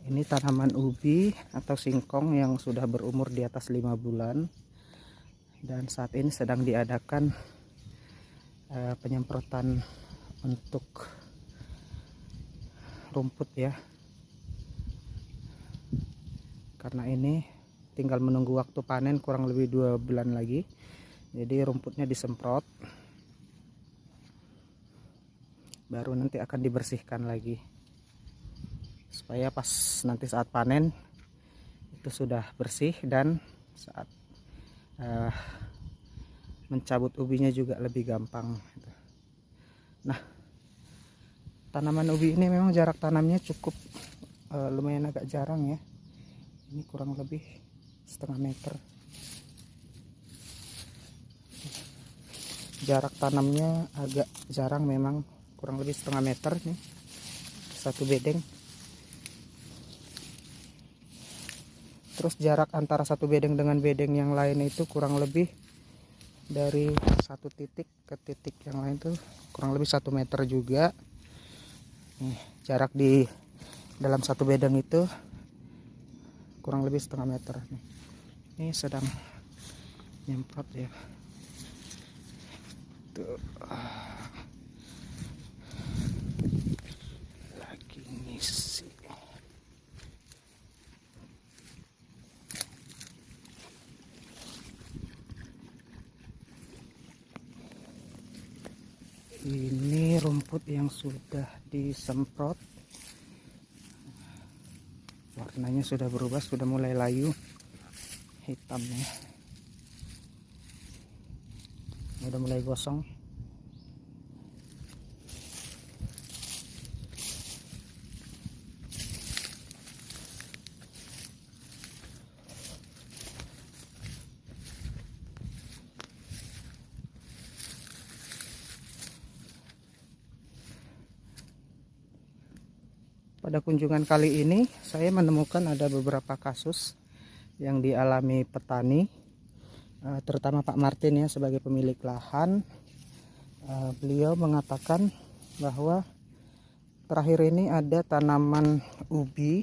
Ini tanaman ubi atau singkong yang sudah berumur di atas 5 bulan. Dan saat ini sedang diadakan penyemprotan untuk rumput ya. Karena ini tinggal menunggu waktu panen kurang lebih 2 bulan lagi. Jadi rumputnya disemprot. Baru nanti akan dibersihkan lagi. Supaya pas nanti saat panen itu sudah bersih dan saat mencabut ubinya juga lebih gampang. Nah, tanaman ubi ini memang jarak tanamnya cukup lumayan agak jarang ya. Ini kurang lebih setengah meter. Jarak tanamnya agak jarang memang, kurang lebih setengah meter nih satu bedeng. Terus jarak antara satu bedeng dengan bedeng yang lain itu kurang lebih dari satu titik ke titik yang lain tuh kurang lebih 1 meter juga. Nih, jarak di dalam satu bedeng itu kurang lebih setengah meter. Ini sedang nyemprot ya. Tuh. Lagi ngisi. Ini rumput yang sudah disemprot. Warnanya sudah berubah, sudah mulai layu hitamnya. Udah mulai gosong. Pada kunjungan kali ini saya menemukan ada beberapa kasus yang dialami petani, terutama Pak Martin ya sebagai pemilik lahan. Beliau mengatakan bahwa terakhir ini ada tanaman ubi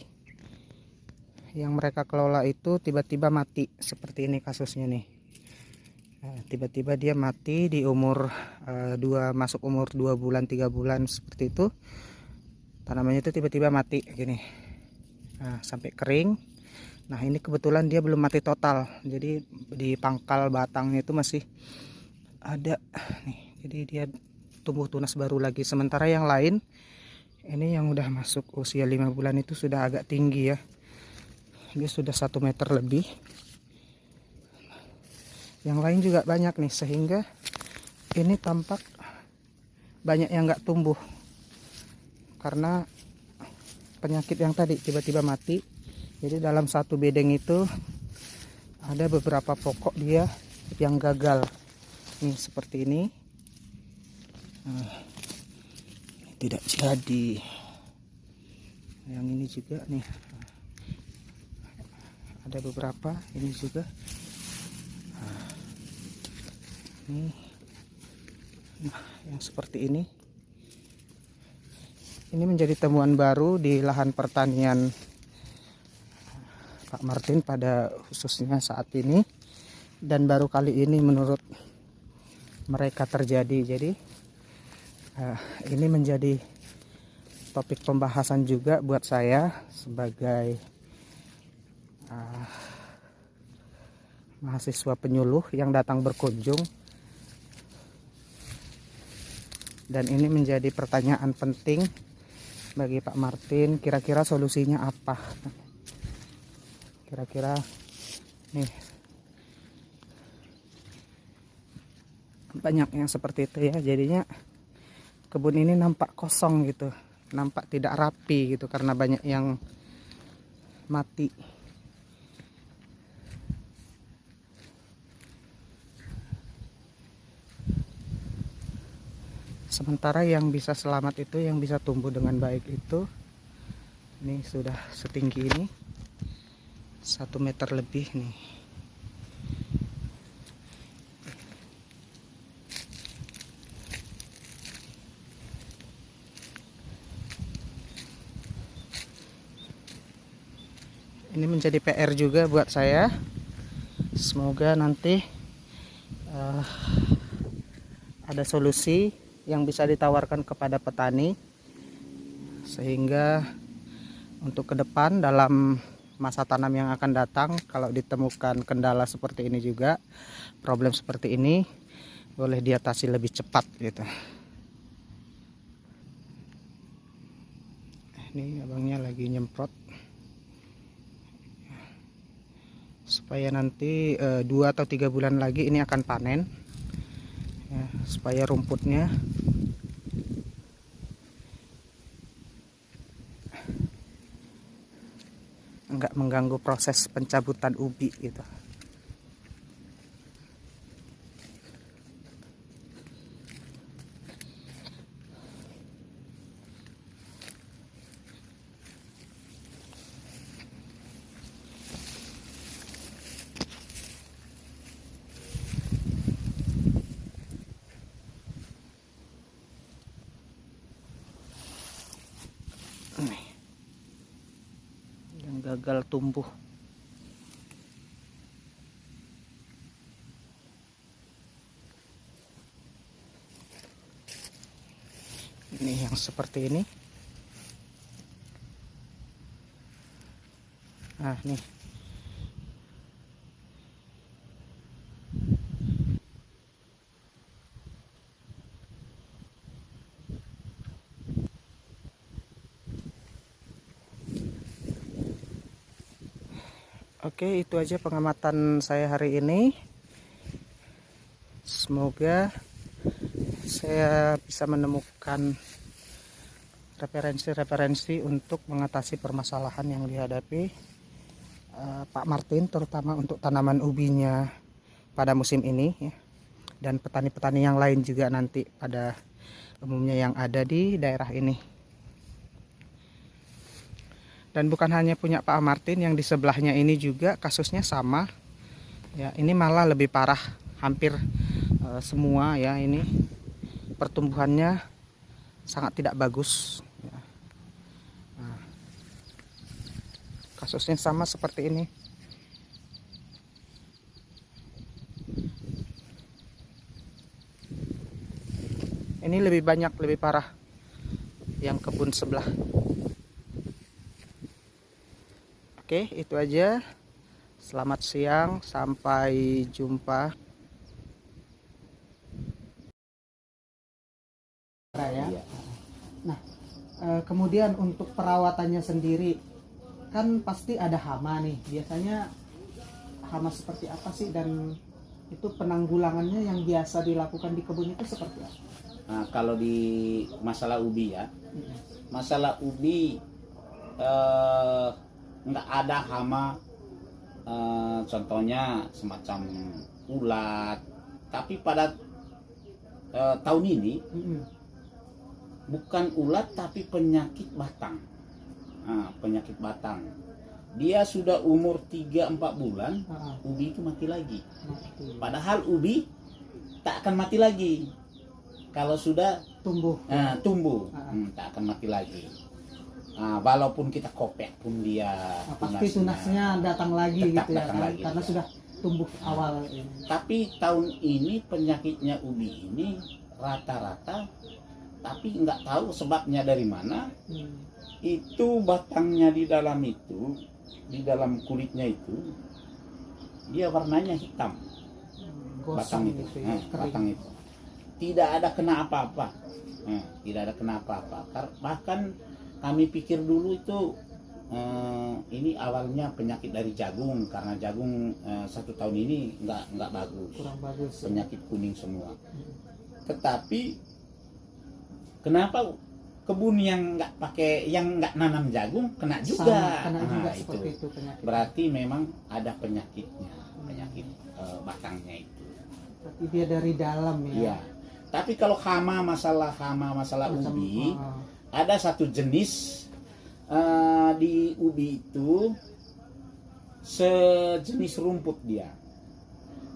yang mereka kelola itu tiba-tiba mati, seperti ini kasusnya nih. Tiba-tiba dia mati di umur masuk umur 2 bulan 3 bulan seperti itu. Tanamannya itu tiba-tiba mati gini, sampai kering. Nah ini kebetulan dia belum mati total, jadi di pangkal batangnya itu masih ada nih, jadi dia tumbuh tunas baru lagi. Sementara yang lain ini yang udah masuk usia 5 bulan itu sudah agak tinggi ya, dia sudah 1 meter lebih. Yang lain juga banyak nih, sehingga ini tampak banyak yang nggak tumbuh karena penyakit yang tadi tiba-tiba mati. Jadi dalam satu bedeng itu ada beberapa pokok dia yang gagal nih, seperti ini. Tidak jadi. Yang ini juga nih ada beberapa, ini juga ini. Nah yang seperti ini menjadi temuan baru di lahan pertanian Pak Martin pada khususnya saat ini, dan baru kali ini menurut mereka terjadi. Jadi ini menjadi topik pembahasan juga buat saya sebagai mahasiswa penyuluh yang datang berkunjung, dan ini menjadi pertanyaan penting bagi Pak Martin. Kira-kira solusinya apa? Kira-kira nih banyak yang seperti itu ya. Jadinya kebun ini nampak kosong gitu, nampak tidak rapi gitu karena banyak yang mati. Sementara yang bisa selamat itu, yang bisa tumbuh dengan baik itu, ini sudah setinggi ini 1 meter lebih nih. Ini menjadi PR juga buat saya. Semoga nanti ada solusi yang bisa ditawarkan kepada petani, sehingga untuk ke depan dalam masa tanam yang akan datang, kalau ditemukan kendala seperti ini juga, problem seperti ini, boleh diatasi lebih cepat gitu. Ini abangnya lagi nyemprot supaya nanti 2 atau 3 bulan lagi ini akan panen ya, supaya rumputnya enggak mengganggu proses pencabutan ubi gitu. Nih, yang gagal tumbuh. Ini yang seperti ini. Nah, nih. Oke, itu aja pengamatan saya hari ini. Semoga saya bisa menemukan referensi-referensi untuk mengatasi permasalahan yang dihadapi Pak Martin, terutama untuk tanaman ubinya pada musim ini ya. Dan petani-petani yang lain juga nanti pada umumnya yang ada di daerah ini. Dan bukan hanya punya Pak Martin, yang di sebelahnya ini juga kasusnya sama ya. Ini malah lebih parah, hampir semua ya, ini pertumbuhannya sangat tidak bagus ya. Nah, kasusnya sama seperti ini. Ini lebih banyak, lebih parah yang kebun sebelah. Oke, itu aja. Selamat siang, sampai jumpa. Ya. Nah, kemudian untuk perawatannya sendiri, kan pasti ada hama nih. Biasanya hama seperti apa sih, dan itu penanggulangannya yang biasa dilakukan di kebun itu seperti apa? Nah, kalau di masalah ubi ya, masalah ubi nggak ada hama, contohnya semacam ulat. Tapi pada tahun ini bukan ulat tapi penyakit batang. Nah, penyakit batang. Dia sudah umur 3-4 bulan, ubi itu mati lagi. Padahal ubi tak akan mati lagi kalau sudah tumbuh. Tak akan mati lagi. Walaupun kita kopek pun dia pasti tunasnya datang lagi gitu ya, lagi, karena ya. Sudah tumbuh awal ini. Tapi tahun ini penyakitnya ubi ini rata-rata, tapi nggak tahu sebabnya dari mana. Itu batangnya di dalam itu, di dalam kulitnya itu, dia warnanya hitam. Batang itu, gitu ya, batang itu tidak ada kena apa-apa, tidak ada kena apa-apa. Bahkan kami pikir dulu itu ini awalnya penyakit dari jagung, karena jagung 1 tahun ini nggak bagus, kurang bagus, penyakit kuning semua. Tetapi kenapa kebun yang nggak pakai, yang nggak nanam jagung kena juga? Kena juga seperti itu penyakit. Berarti memang ada penyakitnya, penyakit batangnya itu. Berarti dia dari dalam ya. Iya. Tapi kalau hama masalah ubi, ada satu jenis di ubi itu, sejenis rumput dia,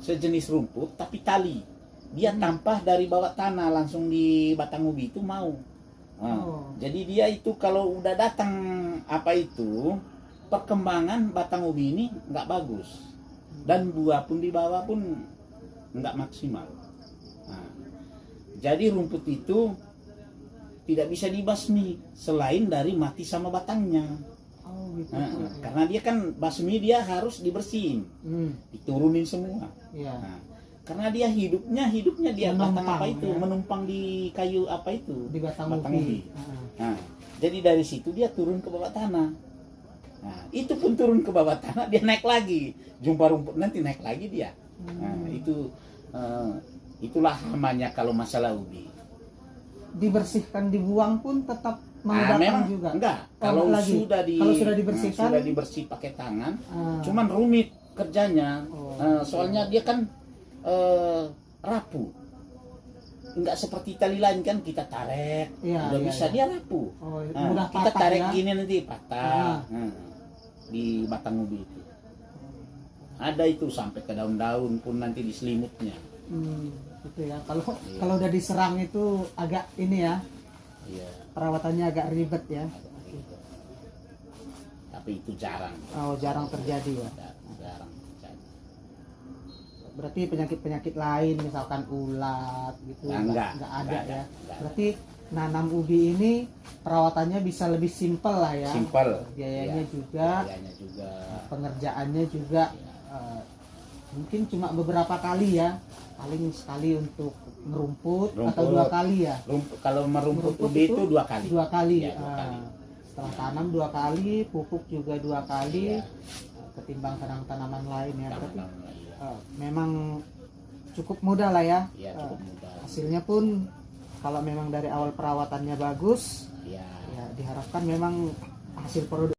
sejenis rumput tapi tali. Dia tampah dari bawah tanah langsung di batang ubi itu mau. Jadi dia itu kalau udah datang apa itu perkembangan batang ubi ini nggak bagus dan buah pun di bawah pun nggak maksimal. Nah, jadi rumput itu tidak bisa dibasmi selain dari mati sama batangnya. Oh gitu. Karena dia kan basmi dia harus dibersihin, diturunin semua. Iya. Nah, karena dia hidupnya dia batang Menumpang, apa itu, ya. menumpang di kayu apa itu, Di batang ubi. ubi. Nah, jadi dari situ dia turun ke bawah tanah. Nah, itu pun turun ke bawah tanah dia naik lagi, jumpa rumput nanti naik lagi dia. Nah, itulah hamanya kalau masalah ubi. Dibersihkan, dibuang pun tetap mau Nah, datang memang juga. enggak. Oh, Kalau lagi. Kalau sudah dibersihkan, sudah dibersih pakai tangan, ah, cuman rumit kerjanya. Oh. Soalnya dia kan rapuh. Enggak seperti tali lain kan kita tarik, Iya, udah iya, bisa iya. dia rapuh. Oh, Nah, mudah kita patah tarik ya. gini nanti patah. Ah. Nah, di batang ubi itu. Ada itu sampai ke daun-daun pun nanti di selimutnya. Gitu ya. Kalau Iya. kalau udah diserang itu agak ini ya, Iya. perawatannya agak ribet ya. Tapi itu jarang. Oh, jarang terjadi ya. Jarang terjadi. Berarti penyakit-penyakit lain misalkan ulat gitu Nah, enggak ada ada, ya. enggak ada. Berarti nanam ubi ini perawatannya bisa lebih simpel lah ya. Simpel. Biayanya Iya. juga, Biayanya juga. pengerjaannya juga mungkin cuma beberapa kali ya. Paling sekali untuk merumput atau Rumput. 2 kali ya. Kalau merumput Merumput ubi itu 2 kali. 2 kali. Ya, 2 kali. Setelah tanam 2 kali, pupuk juga 2 kali. Iya. Ketimbang tanaman lain ya. Berarti Iya. memang cukup mudah lah ya. Iya, cukup mudah. Hasilnya pun kalau memang dari awal perawatannya bagus, Iya. ya diharapkan memang hasil produk